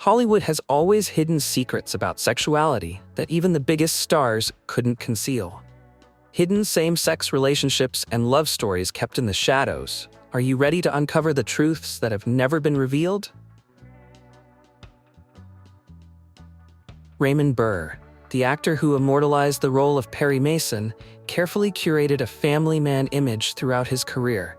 Hollywood has always hidden secrets about sexuality that even the biggest stars couldn't conceal. Hidden same-sex relationships and love stories kept in the shadows. Are you ready to uncover the truths that have never been revealed? Raymond Burr, the actor who immortalized the role of Perry Mason, carefully curated a family man image throughout his career,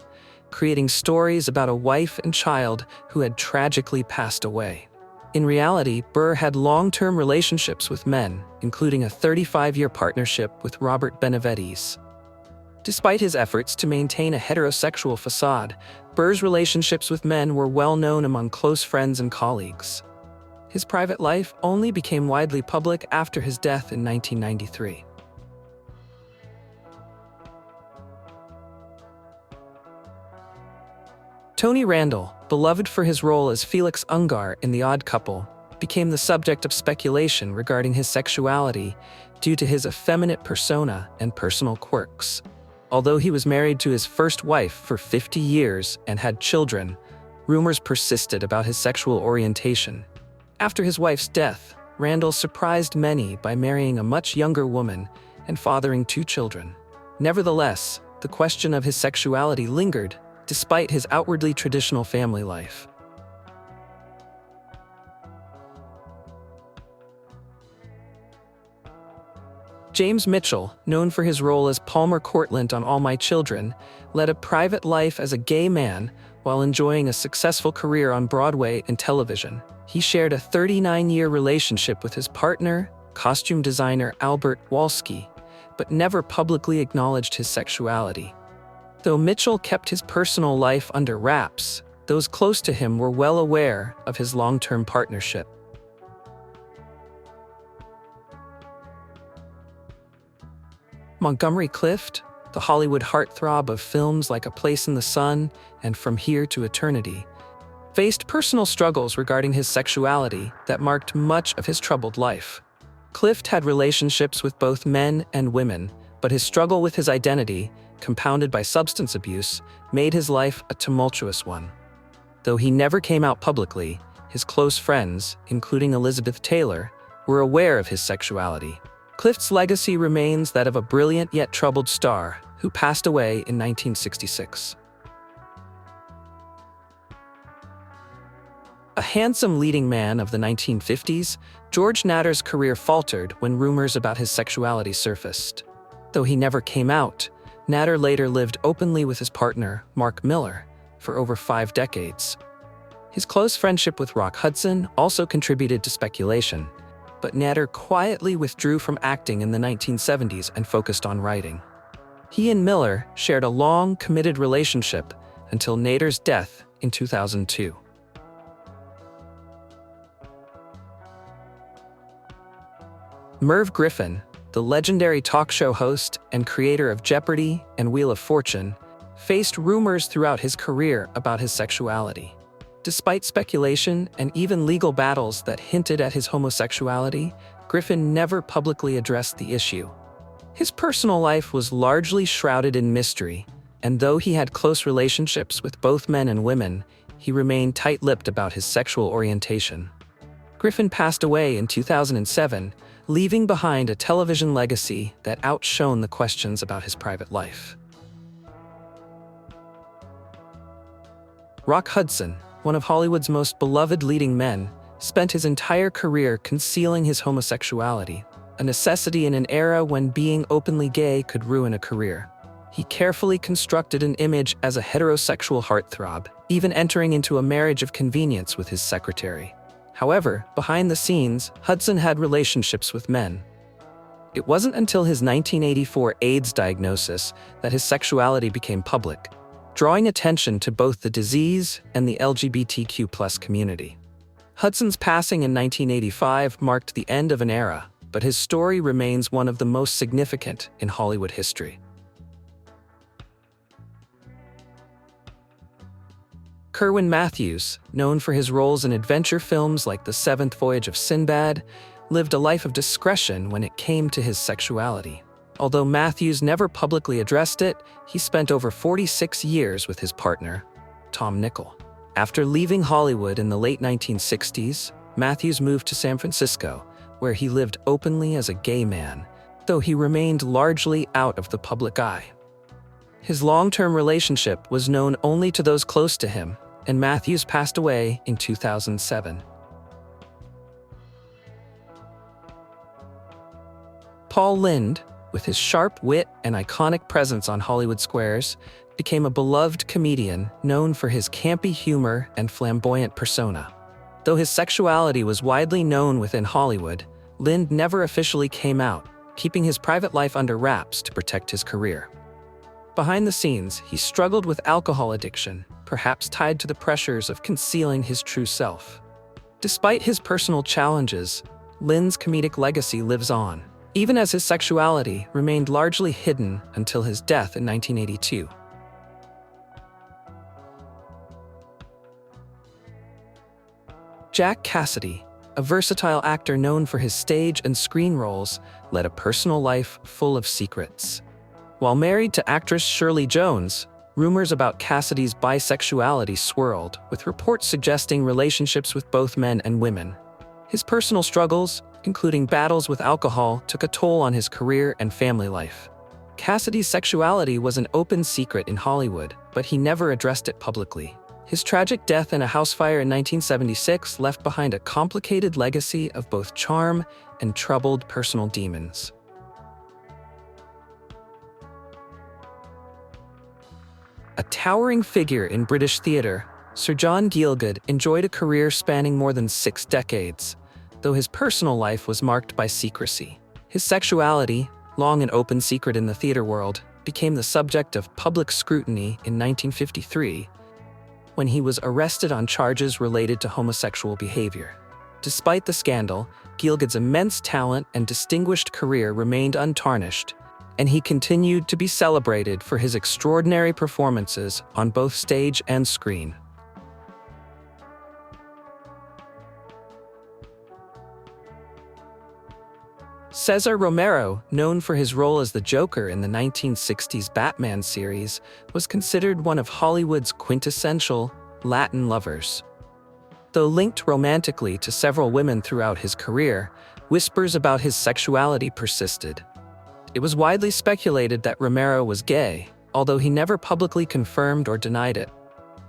creating stories about a wife and child who had tragically passed away. In reality, Burr had long-term relationships with men, including a 35-year partnership with Robert Benavides. Despite his efforts to maintain a heterosexual facade, Burr's relationships with men were well known among close friends and colleagues. His private life only became widely public after his death in 1993. Tony Randall, beloved for his role as Felix Ungar in The Odd Couple, became the subject of speculation regarding his sexuality due to his effeminate persona and personal quirks. Although he was married to his first wife for 50 years and had children, rumors persisted about his sexual orientation. After his wife's death, Randall surprised many by marrying a much younger woman and fathering 2 children. Nevertheless, the question of his sexuality lingered, despite his outwardly traditional family life. James Mitchell, known for his role as Palmer Courtland on All My Children, led a private life as a gay man while enjoying a successful career on Broadway and television. He shared a 39-year relationship with his partner, costume designer Albert Walski, but never publicly acknowledged his sexuality. Though Mitchell kept his personal life under wraps, those close to him were well aware of his long-term partnership. Montgomery Clift, the Hollywood heartthrob of films like A Place in the Sun and From Here to Eternity, faced personal struggles regarding his sexuality that marked much of his troubled life. Clift had relationships with both men and women, but his struggle with his identity, compounded by substance abuse, made his life a tumultuous one. Though he never came out publicly, his close friends, including Elizabeth Taylor, were aware of his sexuality. Clift's legacy remains that of a brilliant yet troubled star who passed away in 1966. A handsome leading man of the 1950s, George Nader's career faltered when rumors about his sexuality surfaced. Though he never came out, Nader later lived openly with his partner, Mark Miller, for over 5 decades. His close friendship with Rock Hudson also contributed to speculation, but Nader quietly withdrew from acting in the 1970s and focused on writing. He and Miller shared a long, committed relationship until Nader's death in 2002. Merv Griffin, the legendary talk show host and creator of Jeopardy and Wheel of Fortune, faced rumors throughout his career about his sexuality. Despite speculation and even legal battles that hinted at his homosexuality, Griffin never publicly addressed the issue. His personal life was largely shrouded in mystery, and though he had close relationships with both men and women, he remained tight-lipped about his sexual orientation. Griffin passed away in 2007, leaving behind a television legacy that outshone the questions about his private life. Rock Hudson, one of Hollywood's most beloved leading men, spent his entire career concealing his homosexuality, a necessity in an era when being openly gay could ruin a career. He carefully constructed an image as a heterosexual heartthrob, even entering into a marriage of convenience with his secretary. However, behind the scenes, Hudson had relationships with men. It wasn't until his 1984 AIDS diagnosis that his sexuality became public, drawing attention to both the disease and the LGBTQ+ community. Hudson's passing in 1985 marked the end of an era, but his story remains one of the most significant in Hollywood history. Kerwin Matthews, known for his roles in adventure films like The Seventh Voyage of Sinbad, lived a life of discretion when it came to his sexuality. Although Matthews never publicly addressed it, he spent over 46 years with his partner, Tom Nichol. After leaving Hollywood in the late 1960s, Matthews moved to San Francisco, where he lived openly as a gay man, though he remained largely out of the public eye. His long-term relationship was known only to those close to him, and Matthews passed away in 2007. Paul Lynde, with his sharp wit and iconic presence on Hollywood squares, became a beloved comedian known for his campy humor and flamboyant persona. Though his sexuality was widely known within Hollywood, Lynde never officially came out, keeping his private life under wraps to protect his career. Behind the scenes, he struggled with alcohol addiction, perhaps tied to the pressures of concealing his true self. Despite his personal challenges, Lynde's comedic legacy lives on, even as his sexuality remained largely hidden until his death in 1982. Jack Cassidy, a versatile actor known for his stage and screen roles, led a personal life full of secrets. While married to actress Shirley Jones, rumors about Cassidy's bisexuality swirled, with reports suggesting relationships with both men and women. His personal struggles, including battles with alcohol, took a toll on his career and family life. Cassidy's sexuality was an open secret in Hollywood, but he never addressed it publicly. His tragic death in a house fire in 1976 left behind a complicated legacy of both charm and troubled personal demons. A towering figure in British theatre, Sir John Gielgud enjoyed a career spanning more than 6 decades, though his personal life was marked by secrecy. His sexuality, long an open secret in the theatre world, became the subject of public scrutiny in 1953, when he was arrested on charges related to homosexual behavior. Despite the scandal, Gielgud's immense talent and distinguished career remained untarnished, and he continued to be celebrated for his extraordinary performances on both stage and screen. Cesar Romero, known for his role as the Joker in the 1960s Batman series, was considered one of Hollywood's quintessential Latin lovers. Though linked romantically to several women throughout his career, whispers about his sexuality persisted. It was widely speculated that Romero was gay, although he never publicly confirmed or denied it.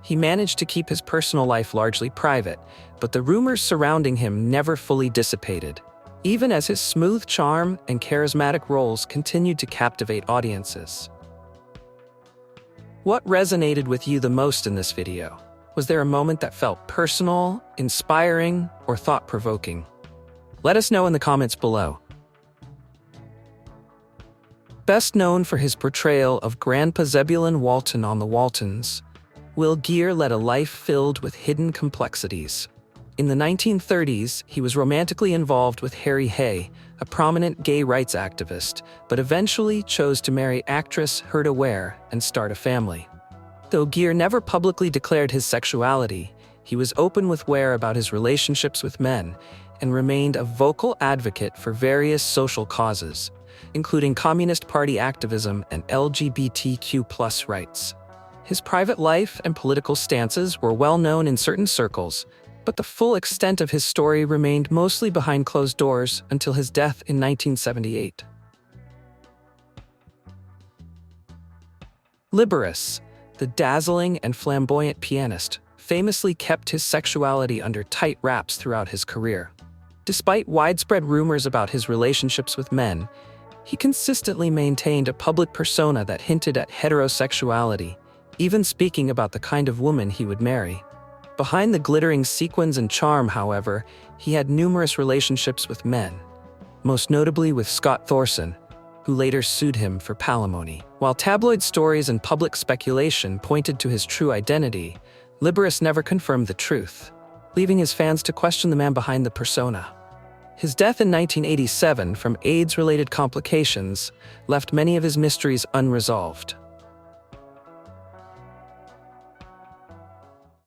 He managed to keep his personal life largely private, but the rumors surrounding him never fully dissipated, even as his smooth charm and charismatic roles continued to captivate audiences. What resonated with you the most in this video? Was there a moment that felt personal, inspiring, or thought-provoking? Let us know in the comments below. Best known for his portrayal of Grandpa Zebulon Walton on The Waltons, Geer led a life filled with hidden complexities. In the 1930s, he was romantically involved with Harry Hay, a prominent gay rights activist, but eventually chose to marry actress Herta Ware and start a family. Though Geer never publicly declared his sexuality, he was open with Ware about his relationships with men and remained a vocal advocate for various social causes, including Communist Party activism and LGBTQ+ rights. His private life and political stances were well known in certain circles, but the full extent of his story remained mostly behind closed doors until his death in 1978. Liberace, the dazzling and flamboyant pianist, famously kept his sexuality under tight wraps throughout his career. Despite widespread rumors about his relationships with men, he consistently maintained a public persona that hinted at heterosexuality, even speaking about the kind of woman he would marry. Behind the glittering sequins and charm, however, he had numerous relationships with men, most notably with Scott Thorson, who later sued him for palimony. While tabloid stories and public speculation pointed to his true identity, Liberace never confirmed the truth, leaving his fans to question the man behind the persona. His death in 1987 from AIDS-related complications left many of his mysteries unresolved.